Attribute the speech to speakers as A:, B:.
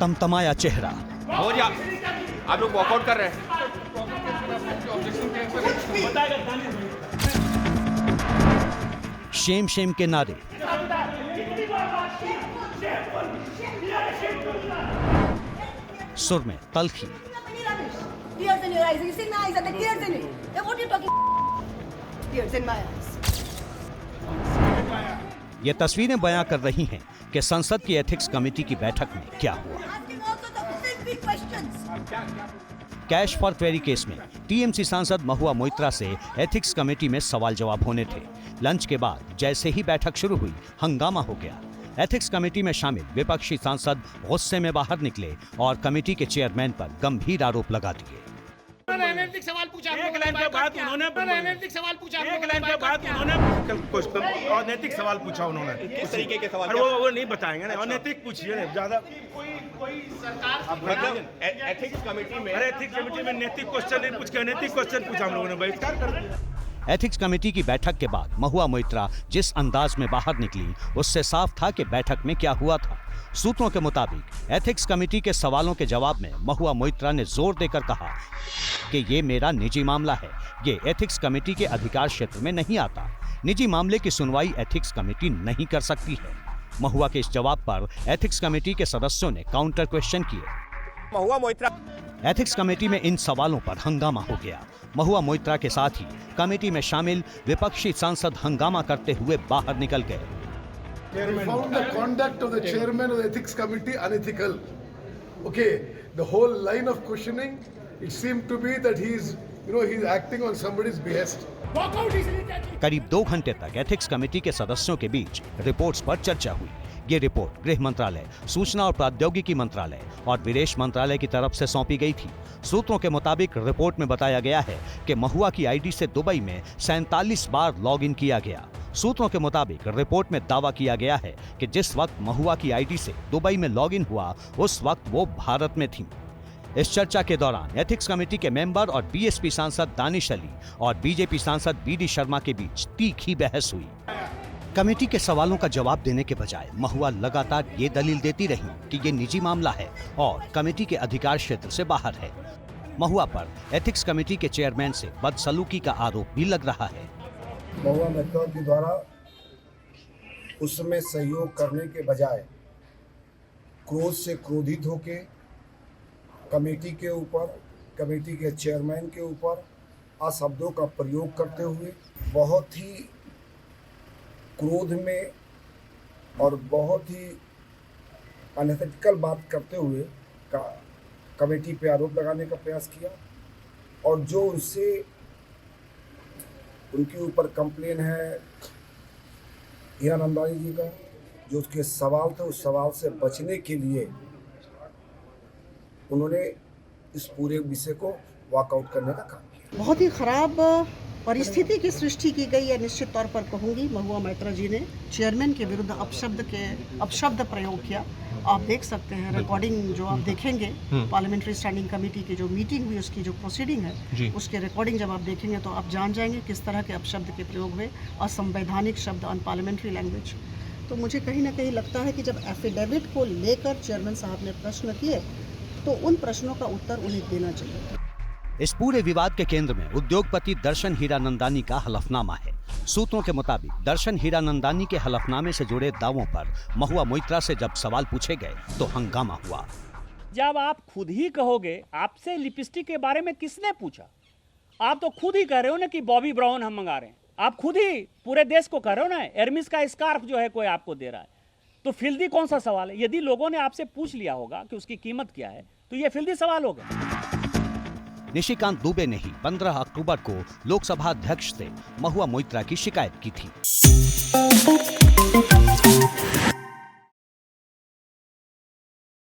A: तमतमाया चेहरा।
B: हो जा, आप लोग वॉकआउट कर रहे हैं।
A: शेम शेम के नारे, सुर में तल्खी।
C: Tears in your eyes. You see my eyes, are there tears in it? Then what are you talking? Tears in my eyes.
A: ये तस्वीरें बयां कर रही हैं कि संसद की एथिक्स कमेटी की बैठक में क्या हुआ।
C: Asking also the filthy questions.
A: Cash for query case में टीएमसी सांसद महुआ मोइत्रा से एथिक्स कमेटी में सवाल जवाब होने थे। लंच के बाद जैसे ही बैठक शुरू हुई, हंगामा हो गया। एथिक्स कमेटी में शामिल विपक्षी सांसद गुस्से में बाहर निकले और कमेटी के चेयरमैन पर गंभीर आरोप लगा दिए।
D: अनैतिक सवाल पूछा, एक लाइन के बाद उन्होंने अनैतिक सवाल पूछा,
E: एक लाइन के बाद उन्होंने अनैतिक सवाल पूछा उन्होंने।
B: किस तरीके के सवाल?
E: वो नहीं बताएंगे ना, अनैतिक पूछिए ना ज्यादा।
D: कोई सरकार
B: मतलब एथिक्स कमेटी में,
E: अरे एथिक्स कमेटी में नैतिक क्वेश्चन नहीं पूछ के अनैतिक क्वेश्चन पूछा हम लोगों ने, बहिष्कार कर दिया।
A: एथिक्स कमेटी की बैठक के बाद महुआ मोइत्रा जिस अंदाज में बाहर निकली, उससे साफ था कि बैठक में क्या हुआ था। सूत्रों के मुताबिक एथिक्स कमेटी के सवालों के जवाब में महुआ मोइत्रा ने जोर देकर कहा कि ये मेरा निजी मामला है, ये एथिक्स कमेटी के अधिकार क्षेत्र में नहीं आता। निजी मामले की सुनवाई एथिक्स कमेटी नहीं कर सकती है। महुआ के इस जवाब पर एथिक्स कमेटी के सदस्यों ने काउंटर क्वेश्चन किए।
B: महुआ मोइत्रा
A: एथिक्स कमेटी में इन सवालों पर हंगामा हो गया। महुआ मोइत्रा के साथ ही कमेटी में शामिल विपक्षी सांसद हंगामा करते हुए बाहर निकल गए।
F: We found the conduct of the chairman of the ethics committee unethical. Okay, the whole line of questioning, it seemed to be that he's acting on somebody's behest.
A: करीब 2 घंटे तक एथिक्स कमेटी के सदस्यों के बीच रिपोर्ट्स पर चर्चा हुई। ये रिपोर्ट गृह मंत्रालय, सूचना और प्रौद्योगिकी मंत्रालय और विदेश मंत्रालय की तरफ से सौंपी गई थी। सूत्रों के मुताबिक रिपोर्ट में बताया गया है कि महुआ की आईडी से दुबई में 47 बार लॉगिन किया गया। सूत्रों के मुताबिक रिपोर्ट में दावा किया गया है कि जिस वक्त महुआ की आईडी से दुबई में लॉगिन हुआ, उस वक्त वो भारत में थी। इस चर्चा के दौरान एथिक्स कमेटी के मेंबर और बीएसपी सांसद दानिश अली और बीजेपी सांसद बीडी शर्मा के बीच तीखी बहस हुई। कमेटी के सवालों का जवाब देने के बजाय महुआ लगातार ये दलील देती रही कि ये निजी मामला है और कमेटी के अधिकार क्षेत्र से बाहर है। महुआ पर एथिक्स कमेटी के चेयरमैन से बदसलूकी का आरोप भी लग रहा है।
G: महुआ मोइत्रा के द्वारा उसमें सहयोग करने के बजाय क्रोध से क्रोधित होके कमेटी के ऊपर, कमेटी के चेयरमैन के ऊपर अशब्दों का प्रयोग करते हुए बहुत ही क्रोध में और बहुत ही अनएथिकल बात करते हुए कमेटी पे आरोप लगाने का प्रयास किया। और जो उनसे उनके ऊपर कंप्लेन है हीरानंदानी जी का, जो उसके सवाल थे, उस सवाल से बचने के लिए उन्होंने इस पूरे विषय को वॉकआउट करने का काम किया।
H: बहुत ही खराब परिस्थिति की सृष्टि की गई है। निश्चित तौर पर कहूंगी महुआ मोइत्रा जी ने चेयरमैन के विरुद्ध अपशब्द प्रयोग किया। आप देख सकते हैं रिकॉर्डिंग, जो आप देखेंगे पार्लियामेंट्री स्टैंडिंग कमेटी की जो मीटिंग हुई, उसकी जो प्रोसीडिंग है, उसके रिकॉर्डिंग जब आप देखेंगे तो आप जान जाएंगे किस तरह के अपशब्द के प्रयोग हुए, असंवैधानिक शब्द, अनपार्लियामेंट्री लैंग्वेज। तो मुझे कहीं ना कहीं लगता है कि जब एफिडेविट को लेकर चेयरमैन साहब ने प्रश्न किए तो उन प्रश्नों का उत्तर उन्हें देना चाहिए।
A: इस पूरे विवाद के केंद्र में उद्योगपति दर्शन हीरानंदानी का हलफनामा है। सूत्रों के मुताबिक दर्शन हीरानंदानी के हलफनामे से जुड़े दावों पर महुआ मोइत्रा से जब सवाल पूछे गए तो हंगामा हुआ।
I: जब आप खुद ही कहोगे, आपसे लिपस्टिक के बारे में किसने पूछा? आप तो खुद ही कह रहे हो ना कि बॉबी ब्राउन हम मंगा रहे हैं। आप खुद ही पूरे देश को कह रहे हो ना, एर्मिस का स्कार्फ जो है कोई आपको दे रहा है। तो फिल्दी कौन सा सवाल है? यदि लोगों ने आपसे पूछ लिया होगा कि उसकी कीमत क्या है, तो ये फिल्दी सवाल होगा।
A: निशिकांत दुबे ने ही 15 अक्टूबर को लोकसभा अध्यक्ष से महुआ मोइत्रा की शिकायत की थी।